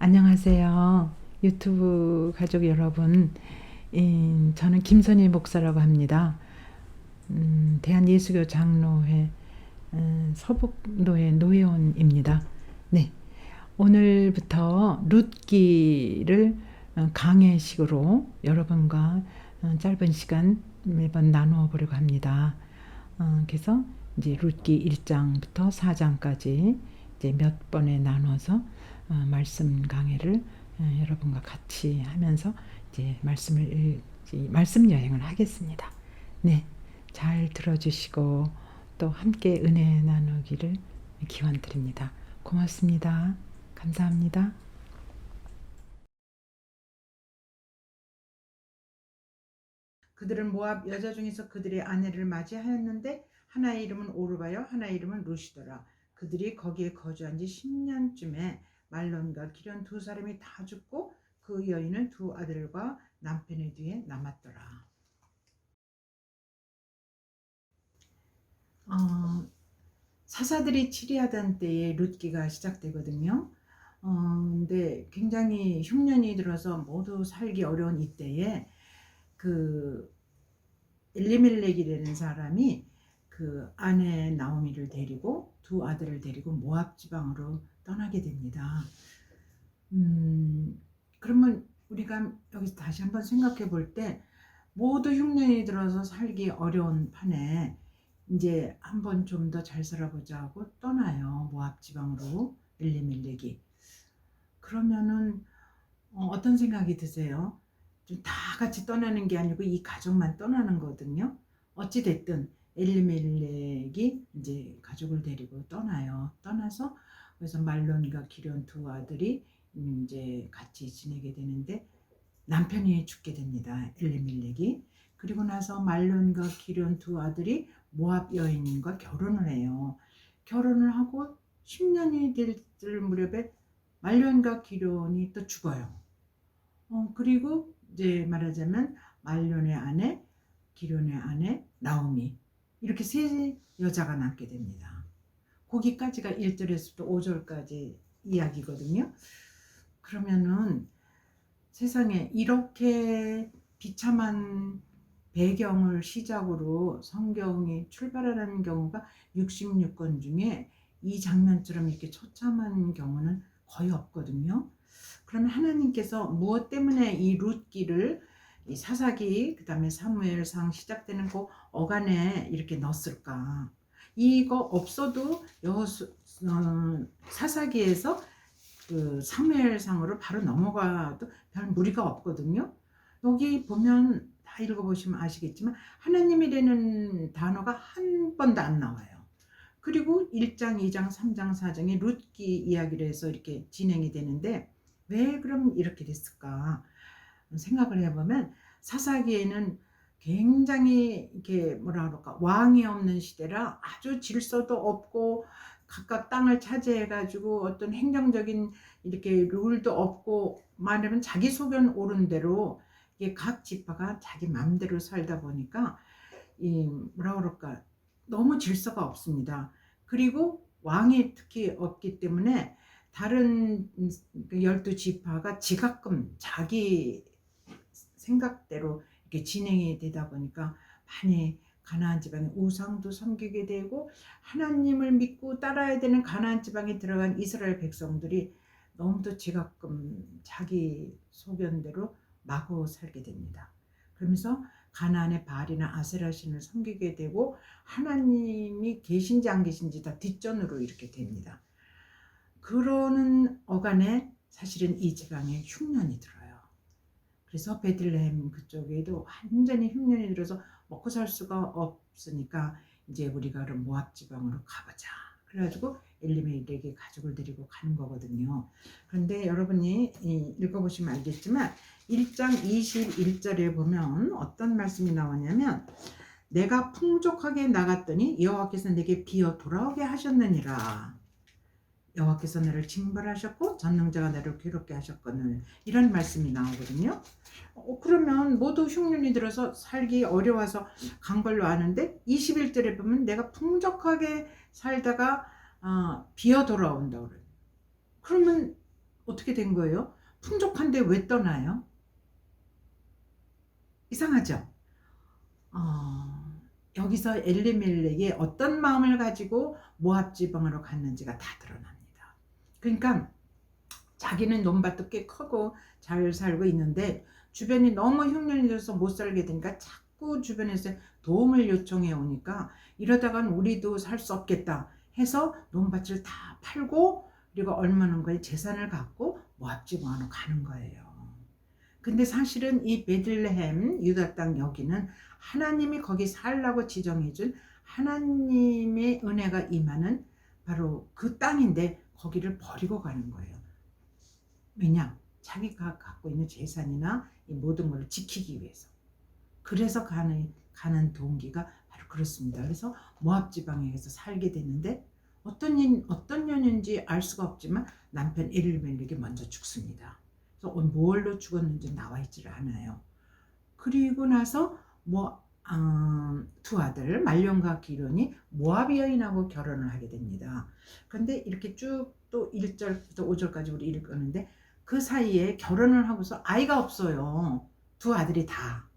안녕하세요. 유튜브 가족 여러분. 저는 김선희 목사라고 합니다. 대한예수교 장로회 서북노회 노회원입니다. 네, 오늘부터 룻기를 강해식으로 여러분과 짧은 시간 매번 나누어 보려고 합니다. 그래서 이제 룻기 1장부터 4장까지 이제 몇 번에 나눠서 말씀 강해를 여러분과 같이 하면서 이제 말씀 여행을 하겠습니다. 네, 잘 들어주시고 또 함께 은혜 나누기를 기원 드립니다. 고맙습니다. 감사합니다. 그들은 모압 여자 중에서 그들의 아내를 맞이하였는데 하나의 이름은 오르바요 하나의 이름은 루시더라. 그들이 거기에 거주한 지 10년쯤에 말론과 기련 두 사람이 다 죽고 그 여인은 두 아들과 남편의 뒤에 남았더라. 사사들이 치리하던 때에 룻기가 시작되거든요. 근데 굉장히 흉년이 들어서 모두 살기 어려운 이때에 그 엘리멜렉이라는 사람이 그 아내 나오미를 데리고 두 아들을 데리고 모압 지방으로 떠나게 됩니다. 그러면 우리가 여기서 다시 한번 생각해 볼 때 모두 흉년이 들어서 살기 어려운 판에 이제 한번 좀 더 잘 살아보자 하고 떠나요. 모압 지방으로 엘리멜렉이. 그러면은 어떤 생각이 드세요? 좀 다 같이 떠나는 게 아니고 이 가족만 떠나는 거거든요. 어찌 됐든 엘리멜렉이 이제 가족을 데리고 떠나요. 떠나서 그래서 말론과 기련 두 아들이 이제 같이 지내게 되는데 남편이 죽게 됩니다. 엘리멜렉이. 그리고 나서 말론과 기련 두 아들이 모압 여인과 결혼을 해요. 결혼을 하고 10년이 될 무렵에 말론과 기련이 또 죽어요. 그리고 이제 말하자면 말론의 아내, 기련의 아내, 나오미, 이렇게 세 여자가 남게 됩니다. 거기까지가 1절에서부터 5절까지 이야기거든요. 그러면은 세상에 이렇게 비참한 배경을 시작으로 성경이 출발하는 경우가 66권 중에 이 장면처럼 이렇게 처참한 경우는 거의 없거든요. 그러면 하나님께서 무엇 때문에 이 룻기를 이 사사기 그다음에 사무엘상 시작되는 그 어간에 이렇게 넣었을까? 이거 없어도 사사기에서 그 사무엘상으로 바로 넘어가도 별 무리가 없거든요. 여기 보면 다 읽어보시면 아시겠지만 하나님이라는 단어가 한 번도 안 나와요. 그리고 1장, 2장, 3장, 4장에 룻기 이야기를 해서 이렇게 진행이 되는데 왜 그럼 이렇게 됐을까 생각을 해보면 사사기에는 굉장히 이렇게 뭐라 그럴까 왕이 없는 시대라 아주 질서도 없고 각각 땅을 차지해가지고 어떤 행정적인 이렇게 룰도 없고 말하면 자기 소견 옳은 대로 이게 각 지파가 자기 마음대로 살다 보니까 이 뭐라 그럴까 너무 질서가 없습니다. 그리고 왕이 특히 없기 때문에 다른 12지파가 지가끔 자기 생각대로 이렇게 진행이 되다 보니까 많이 가나안 지방의 우상도 섬기게 되고 하나님을 믿고 따라야 되는 가나안 지방에 들어간 이스라엘 백성들이 너무도 지가끔 자기 소견대로 마구 살게 됩니다. 그러면서 가나안의 바알이나 아세라 신을 섬기게 되고 하나님이 계신지 안 계신지 다 뒷전으로 이렇게 됩니다. 그러는 어간에 사실은 이 지방에 흉년이 들어요. 그래서 베들레헴 그쪽에도 완전히 흉년이 들어서 먹고 살 수가 없으니까 이제 우리가 그럼 모압 지방으로 가보자. 그래가지고 엘리멜렉이 가족을 데리고 가는 거거든요. 그런데 여러분이 읽어보시면 알겠지만 1장 21절에 보면 어떤 말씀이 나오냐면 내가 풍족하게 나갔더니 여호와께서 내게 비어 돌아오게 하셨느니라. 여호와께서 너를 징벌하셨고 전능자가 너를 괴롭게 하셨거늘 이런 말씀이 나오거든요. 그러면 모두 흉년이 들어서 살기 어려워서 간 걸로 아는데 21절에 보면 내가 풍족하게 살다가 비어 돌아온다 그래요. 그러면 어떻게 된 거예요? 풍족한데 왜 떠나요? 이상하죠? 여기서 엘리멜렉이 어떤 마음을 가지고 모압 지방으로 갔는지가 다 드러납니다. 그러니까 자기는 논밭도 꽤 크고 잘 살고 있는데 주변이 너무 흉년이 져서 못 살게 되니까 자꾸 주변에서 도움을 요청해 오니까 이러다간 우리도 살 수 없겠다 해서 논밭을 다 팔고 그리고 얼마는 거에 재산을 갖고 모압 지방으로 가는 거예요. 근데 사실은 이 베들레헴 유다 땅 여기는 하나님이 거기 살라고 지정해준 하나님의 은혜가 임하는 바로 그 땅인데 거기를 버리고 가는 거예요. 왜냐? 자기가 갖고 있는 재산이나 이 모든 걸 지키기 위해서. 그래서 가는 동기가 바로 그렇습니다. 그래서 모압 지방에 서 살게 되는데 어떤 년인지 알 수가 없지만 남편 엘리멜렉이 먼저 죽습니다. 그래서 뭘로 죽었는지 나와 있지를 않아요. 그리고 나서 두 아들 말론과 기론이 모압 여인하고 결혼을 하게 됩니다. 그런데 이렇게 쭉 또 1절부터 5절까지 우리 읽었는데 그 사이에 결혼을 하고서 아이가 없어요. 두 아들이 다.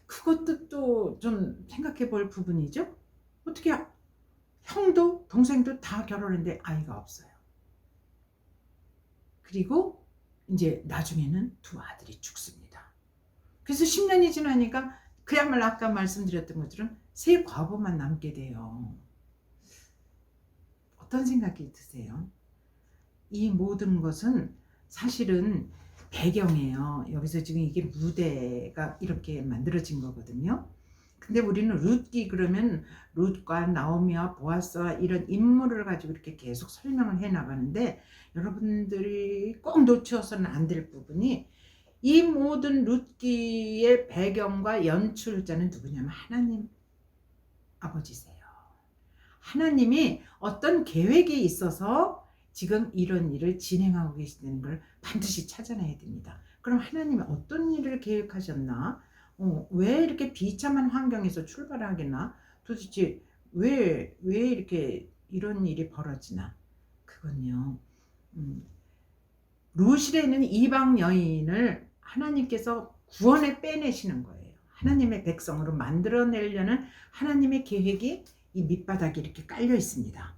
그것도 또 좀 생각해 볼 부분이죠. 어떻게 형도 동생도 다 결혼했는데 아이가 없어요. 그리고 이제 나중에는 두 아들이 죽습니다. 그래서 10년이 지나니까 그야말로 아까 말씀드렸던 것처럼 세 과부만 남게 돼요. 어떤 생각이 드세요? 이 모든 것은 사실은 배경이에요. 여기서 지금 이게 무대가 이렇게 만들어진 거거든요. 근데 우리는 룻기 그러면 룻과 나오미와 보아스와 이런 인물을 가지고 이렇게 계속 설명을 해 나가는데 여러분들이 꼭 놓쳐서는 안 될 부분이 이 모든 룻기의 배경과 연출자는 누구냐면 하나님 아버지세요. 하나님이 어떤 계획이 있어서 지금 이런 일을 진행하고 계시다는 걸 반드시 찾아내야 됩니다. 그럼 하나님이 어떤 일을 계획하셨나? 왜 이렇게 비참한 환경에서 출발하겠나? 도대체 왜 이렇게 이런 일이 벌어지나? 그건요. 루실에는 이방 여인을 하나님께서 구원에 빼내시는 거예요. 하나님의 백성으로 만들어내려는 하나님의 계획이 이 밑바닥에 이렇게 깔려 있습니다.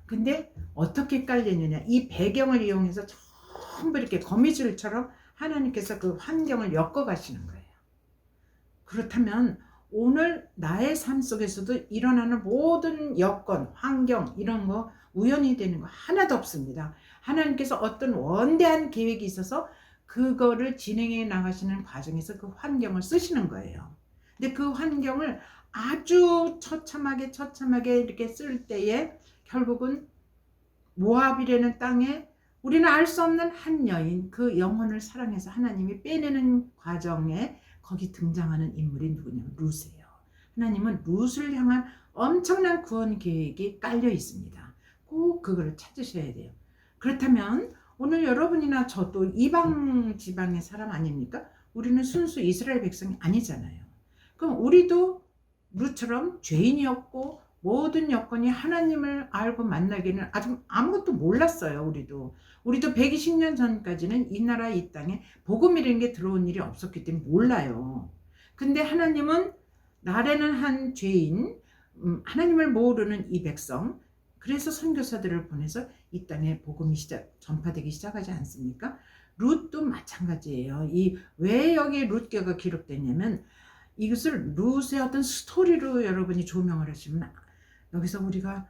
근데 어떻게 깔려있느냐? 이 배경을 이용해서 전부 이렇게 거미줄처럼 하나님께서 그 환경을 엮어가시는 거예요. 그렇다면 오늘 나의 삶 속에서도 일어나는 모든 여건, 환경 이런 거 우연히 되는 거 하나도 없습니다. 하나님께서 어떤 원대한 계획이 있어서 그거를 진행해 나가시는 과정에서 그 환경을 쓰시는 거예요. 근데 그 환경을 아주 처참하게 이렇게 쓸 때에 결국은 모압이라는 땅에 우리는 알 수 없는 한 여인, 그 영혼을 사랑해서 하나님이 빼내는 과정에 거기 등장하는 인물이 누구냐면 룻이에요. 하나님은 룻을 향한 엄청난 구원 계획이 깔려 있습니다. 꼭 그걸 찾으셔야 돼요. 그렇다면 오늘 여러분이나 저도 이방 지방의 사람 아닙니까? 우리는 순수 이스라엘 백성이 아니잖아요. 그럼 우리도 룻처럼 죄인이었고 모든 여건이 하나님을 알고 만나기는 아주 아무것도 몰랐어요. 우리도 120년 전까지는 이 나라 이 땅에 복음이라는 게 들어온 일이 없었기 때문에 몰라요. 근데 하나님은 나라는 한 죄인, 하나님을 모르는 이 백성, 그래서 선교사들을 보내서 이 땅에 복음이 전파되기 시작하지 않습니까? 룻도 마찬가지예요. 왜 여기 룻기가 기록되냐면 이것을 룻의 어떤 스토리로 여러분이 조명을 하시면 여기서 우리가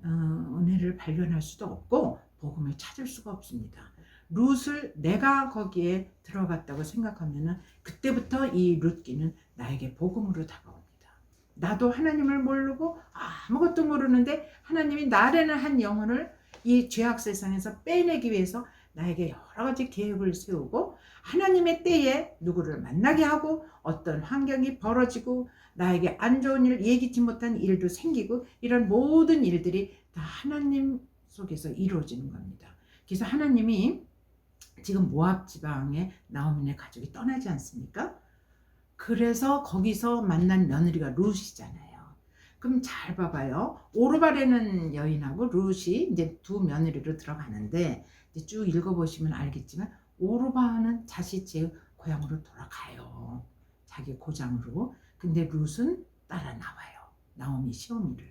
은혜를 발견할 수도 없고 복음을 찾을 수가 없습니다. 룻을 내가 거기에 들어갔다고 생각하면은 그때부터 이 룻기는 나에게 복음으로 다가옵니다. 나도 하나님을 모르고 아무것도 모르는데 하나님이 나라는 한 영혼을 이 죄악 세상에서 빼내기 위해서 나에게 여러 가지 계획을 세우고 하나님의 때에 누구를 만나게 하고 어떤 환경이 벌어지고 나에게 안 좋은 일, 예기치 못한 일도 생기고 이런 모든 일들이 다 하나님 속에서 이루어지는 겁니다. 그래서 하나님이 지금 모압 지방에 나오미네 가족이 떠나지 않습니까? 그래서 거기서 만난 며느리가 룻이잖아요. 그럼 잘 봐봐요. 오르발에는 여인하고 룻이 이제 두 며느리로 들어가는데 이제 쭉 읽어보시면 알겠지만 오르바는 다시 제 고향으로 돌아가요. 자기 고장으로. 근데 룻은 따라 나와요. 나오미 시어미를.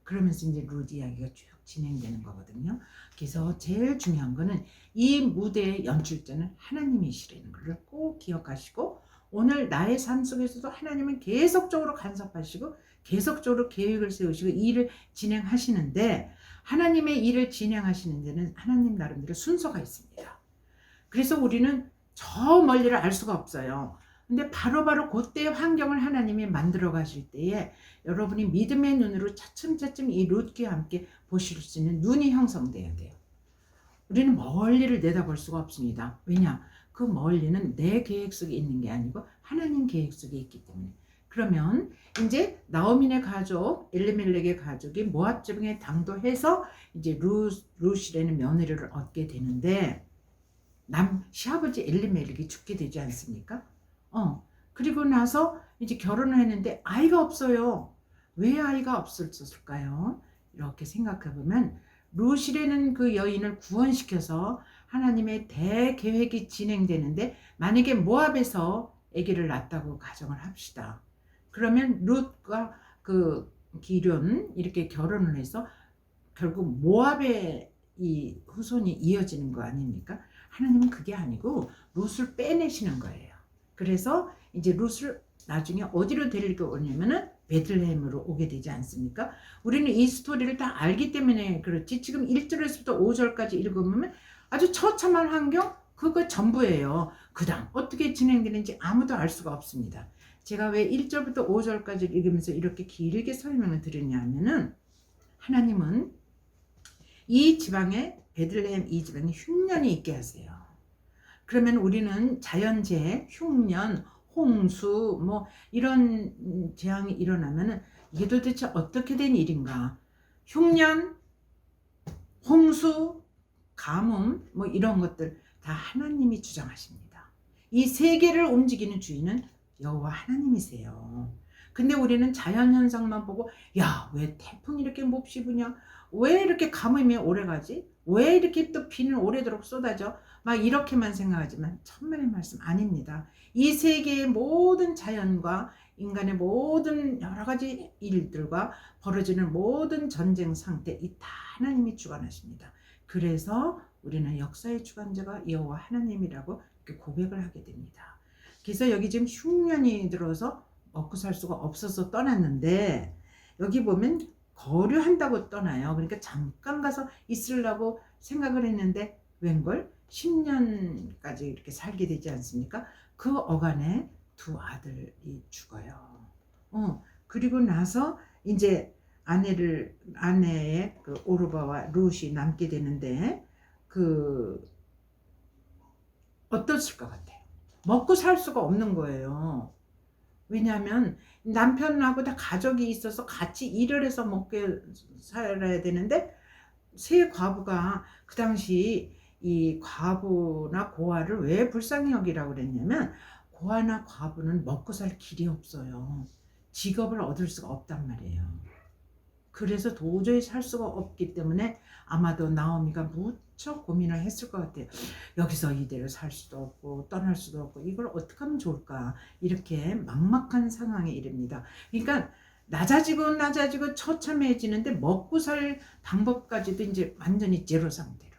그러면서 이제 룻 이야기가 쭉 진행되는 거거든요. 그래서 제일 중요한 거는 이 무대의 연출자는 하나님이시라는 것을 꼭 기억하시고 오늘 나의 삶 속에서도 하나님은 계속적으로 간섭하시고 계속적으로 계획을 세우시고 일을 진행하시는데 하나님의 일을 진행하시는 데는 하나님 나름대로 순서가 있습니다. 그래서 우리는 저 멀리를 알 수가 없어요. 근데 바로바로 그때의 환경을 하나님이 만들어 가실 때에 여러분이 믿음의 눈으로 차츰차츰 이 룻과 함께 보실 수 있는 눈이 형성돼야 돼요. 우리는 멀리를 내다볼 수가 없습니다. 왜냐? 그 멀리는 내 계획 속에 있는 게 아니고 하나님 계획 속에 있기 때문에. 그러면 이제 나오미네 가족, 엘리멜렉의 가족이 모압 지방에 당도해서 이제 룻이라는 며느리를 얻게 되는데 시아버지 엘리멜렉이 죽게 되지 않습니까? 그리고 나서 이제 결혼을 했는데 아이가 없어요. 왜 아이가 없었을까요? 이렇게 생각해 보면 룻이라는 그 여인을 구원시켜서 하나님의 대계획이 진행되는데 만약에 모압에서 아기를 낳았다고 가정을 합시다. 그러면 룻과 그 기륜 이렇게 결혼을 해서 결국 모압의 이 후손이 이어지는 거 아닙니까? 하나님은 그게 아니고 룻을 빼내시는 거예요. 그래서 이제 룻을 나중에 어디로 데리고 오냐면은 베들레헴으로 오게 되지 않습니까? 우리는 이 스토리를 다 알기 때문에 그렇지 지금 1절에서부터 5절까지 읽으면 아주 처참한 환경 그거 전부예요. 그 다음 어떻게 진행되는지 아무도 알 수가 없습니다. 제가 왜 1절부터 5절까지 읽으면서 이렇게 길게 설명을 드렸냐면은 하나님은 이 지방에 베들레헴 이 지방에 흉년이 있게 하세요. 그러면 우리는 자연재해, 흉년, 홍수 뭐 이런 재앙이 일어나면은 이게 도대체 어떻게 된 일인가? 흉년, 홍수, 가뭄 뭐 이런 것들 다 하나님이 주장하십니다. 이 세계를 움직이는 주인은 여호와 하나님이세요. 근데 우리는 자연현상만 보고 야, 왜 태풍이 이렇게 몹시 부냐? 왜 이렇게 가뭄이 오래가지? 왜 이렇게 또 비는 오래도록 쏟아져? 막 이렇게만 생각하지만 천만의 말씀 아닙니다. 이 세계의 모든 자연과 인간의 모든 여러 가지 일들과 벌어지는 모든 전쟁 상태 이 다 하나님이 주관하십니다. 그래서 우리는 역사의 주관자가 여호와 하나님이라고 이렇게 고백을 하게 됩니다. 그래서 여기 지금 흉년이 들어서 먹고 살 수가 없어서 떠났는데 여기 보면 거류한다고 떠나요. 그러니까 잠깐 가서 있으려고 생각을 했는데 웬걸 10년까지 이렇게 살게 되지 않습니까? 그 어간에 두 아들이 죽어요. 그리고 나서 이제 아내의 그 오르바와 룻이 남게 되는데 그 어떠실 것 같아요? 먹고 살 수가 없는 거예요. 왜냐하면 남편하고 다 가족이 있어서 같이 일을 해서 먹게 살아야 되는데 세 과부가 그 당시 이 과부나 고아를 왜 불쌍히 여기라고 그랬냐면 고아나 과부는 먹고 살 길이 없어요. 직업을 얻을 수가 없단 말이에요. 그래서 도저히 살 수가 없기 때문에 아마도 나오미가 무척 고민을 했을 것 같아요. 여기서 이대로 살 수도 없고 떠날 수도 없고 이걸 어떻게 하면 좋을까 이렇게 막막한 상황에 이릅니다. 그러니까 낮아지고 처참해지는데 먹고 살 방법까지도 이제 완전히 제로 상태로.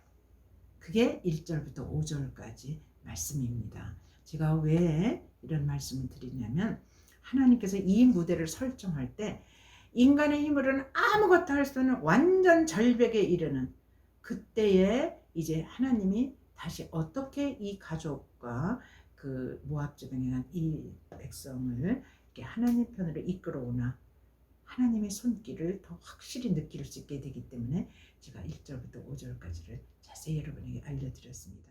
그게 1절부터 5절까지 말씀입니다. 제가 왜 이런 말씀을 드리냐면 하나님께서 이 무대를 설정할 때 인간의 힘으로는 아무것도 할 수 없는 완전 절벽에 이르는 그때에 이제 하나님이 다시 어떻게 이 가족과 그 모압 지방에 간 이 백성을 이렇게 하나님 편으로 이끌어오나 하나님의 손길을 더 확실히 느낄 수 있게 되기 때문에 제가 1절부터 5절까지를 자세히 여러분에게 알려드렸습니다.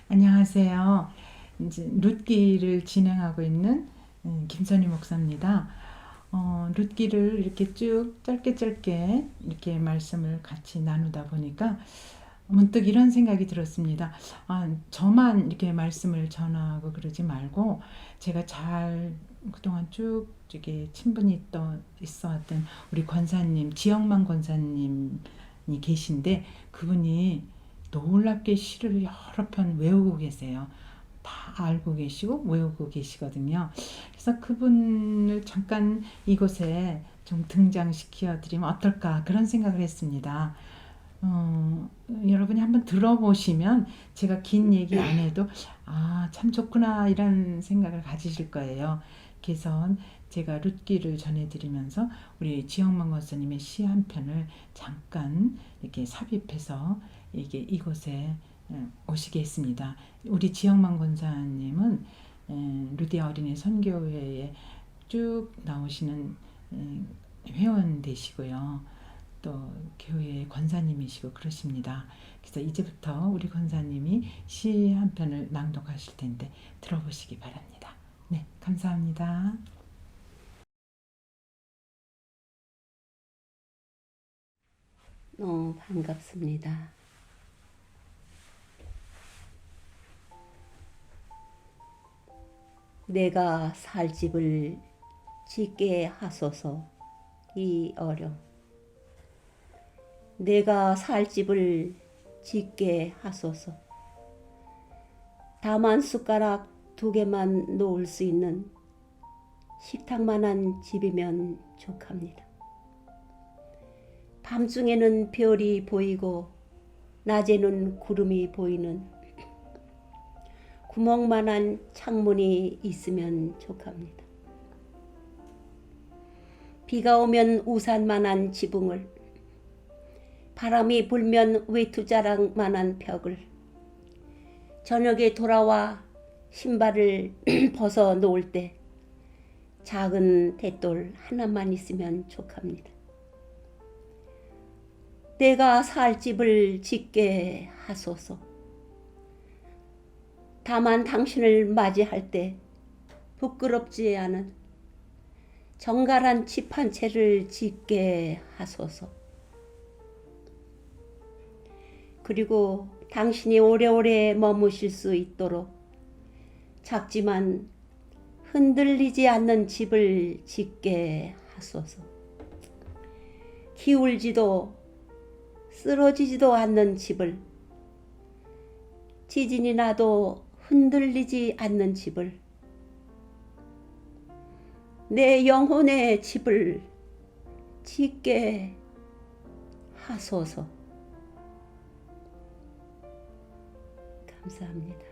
안녕하세요. 이제 룻기를 진행하고 있는 김선희 목사입니다. 룻기를 이렇게 쭉 짧게 이렇게 말씀을 같이 나누다 보니까 문득 이런 생각이 들었습니다. 저만 이렇게 말씀을 전하고 그러지 말고 제가 잘 그동안 쭉 이게 친분이 있어 왔던 우리 권사님, 지영만 권사님이 계신데 그분이 놀랍게 시를 여러 편 외우고 계세요. 다 알고 계시고 외우고 계시거든요. 그래서 그분을 잠깐 이곳에 좀 등장시켜 드리면 어떨까 그런 생각을 했습니다. 여러분이 한번 들어보시면 제가 긴 얘기 안 해도 참 좋구나 이런 생각을 가지실 거예요. 그래서 제가 룻기를 전해드리면서 우리 지영만 권사님의 시 한 편을 잠깐 이렇게 삽입해서 이곳에 오시게 했습니다. 우리 지영만 권사님은 루디아 어린이 선교회에 쭉 나오시는 회원 되시고요. 또 교회 권사님이시고 그러십니다. 그래서 이제부터 우리 권사님이 시 한 편을 낭독하실 텐데 들어보시기 바랍니다. 네, 감사합니다. 반갑습니다. 내가 살 집을 짓게 하소서. 이어령. 내가 살 집을 짓게 하소서. 다만 숟가락 2개만 놓을 수 있는 식탁만한 집이면 족합니다. 밤중에는 별이 보이고 낮에는 구름이 보이는 구멍만한 창문이 있으면 족합니다. 비가 오면 우산만한 지붕을, 바람이 불면 외투자락만한 벽을, 저녁에 돌아와 신발을 벗어 놓을 때 작은 대돌 하나만 있으면 족합니다. 내가 살 집을 짓게 하소서. 다만 당신을 맞이할 때 부끄럽지 않은 정갈한 집 한 채를 짓게 하소서. 그리고 당신이 오래오래 머무실 수 있도록 작지만 흔들리지 않는 집을 짓게 하소서. 기울지도 쓰러지지도 않는 집을, 지진이 나도 흔들리지 않는 집을, 내 영혼의 집을 짓게 하소서. 감사합니다.